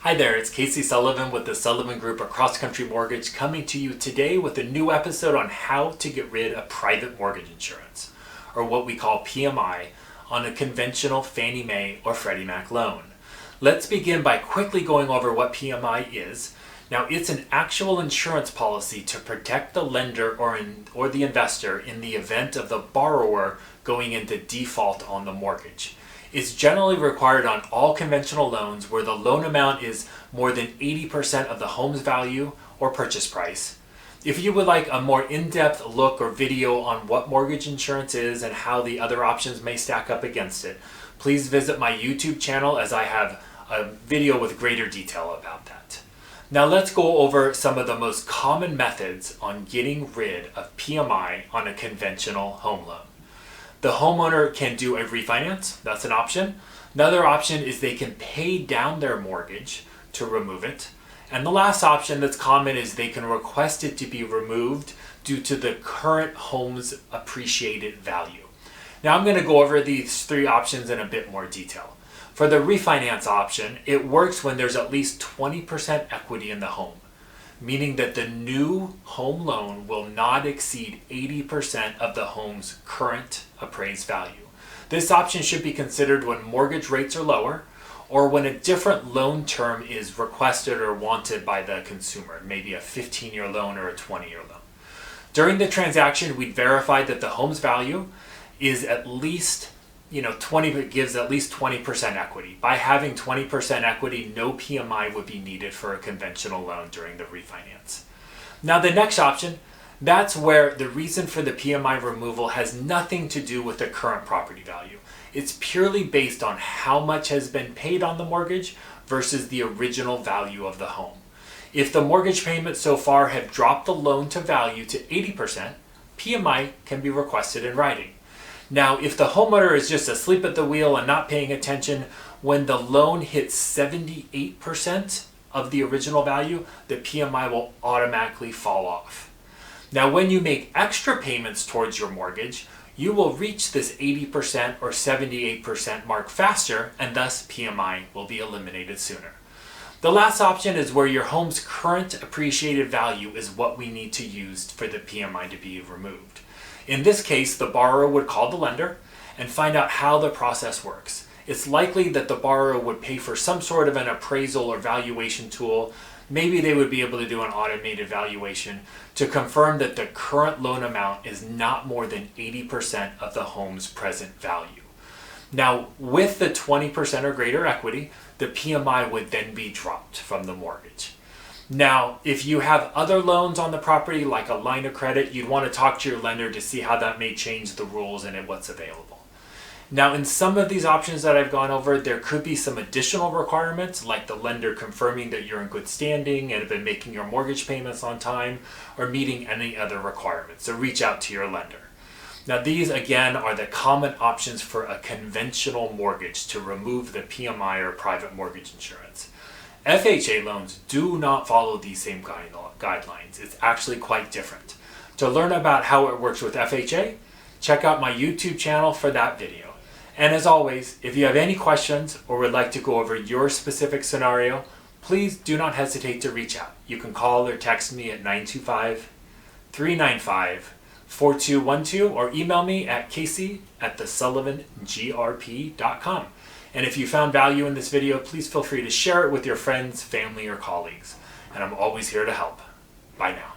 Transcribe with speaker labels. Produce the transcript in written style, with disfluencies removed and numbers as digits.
Speaker 1: Hi there, it's Casey Sullivan with the Sullivan Group of CrossCountry Mortgage coming to you today with a new episode on how to get rid of private mortgage insurance, or what we call PMI, on a conventional Fannie Mae or Freddie Mac loan. Let's begin by quickly going over what PMI is. Now, it's an actual insurance policy to protect the lender or the investor in the event of the borrower going into default on the mortgage. It's generally required on all conventional loans where the loan amount is more than 80% of the home's value or purchase price. If you would like a more in-depth look or video on what mortgage insurance is and how the other options may stack up against it, please visit my YouTube channel as I have a video with greater detail about that. Now let's go over some of the most common methods on getting rid of PMI on a conventional home loan. The homeowner can do a refinance, that's an option. Another option is they can pay down their mortgage to remove it. And the last option that's common is they can request it to be removed due to the current home's appreciated value. Now I'm going to go over these three options in a bit more detail. For the refinance option, it works when there's at least 20% equity in the home, meaning that the new home loan will not exceed 80% of the home's current appraised value. This option should be considered when mortgage rates are lower or when a different loan term is requested or wanted by the consumer, maybe a 15-year loan or a 20-year loan. During the transaction, we'd verify that the home's value is at least gives at least 20% equity. By having 20% equity, no PMI would be needed for a conventional loan during the refinance. Now the next option, that's where the reason for the PMI removal has nothing to do with the current property value. It's purely based on how much has been paid on the mortgage versus the original value of the home. If the mortgage payments so far have dropped the loan to value to 80%, PMI can be requested in writing. Now, if the homeowner is just asleep at the wheel and not paying attention, when the loan hits 78% of the original value, the PMI will automatically fall off. Now, when you make extra payments towards your mortgage, you will reach this 80% or 78% mark faster, and thus PMI will be eliminated sooner. The last option is where your home's current appreciated value is what we need to use for the PMI to be removed. In this case, the borrower would call the lender and find out how the process works. It's likely that the borrower would pay for some sort of an appraisal or valuation tool. Maybe they would be able to do an automated valuation to confirm that the current loan amount is not more than 80% of the home's present value. Now, with the 20% or greater equity, the PMI would then be dropped from the mortgage. Now, if you have other loans on the property, like a line of credit, you'd want to talk to your lender to see how that may change the rules and what's available. Now, in some of these options that I've gone over, there could be some additional requirements, like the lender confirming that you're in good standing and have been making your mortgage payments on time, or meeting any other requirements. So reach out to your lender. Now, these again are the common options for a conventional mortgage to remove the PMI or private mortgage insurance. FHA loans do not follow these same guidelines. It's actually quite different. To learn about how it works with FHA, check out my YouTube channel for that video. And as always, if you have any questions or would like to go over your specific scenario, please do not hesitate to reach out. You can call or text me at 925-395-4212 or email me at casey@thesullivangrp.com. And if you found value in this video, please feel free to share it with your friends, family, or colleagues. And I'm always here to help. Bye now.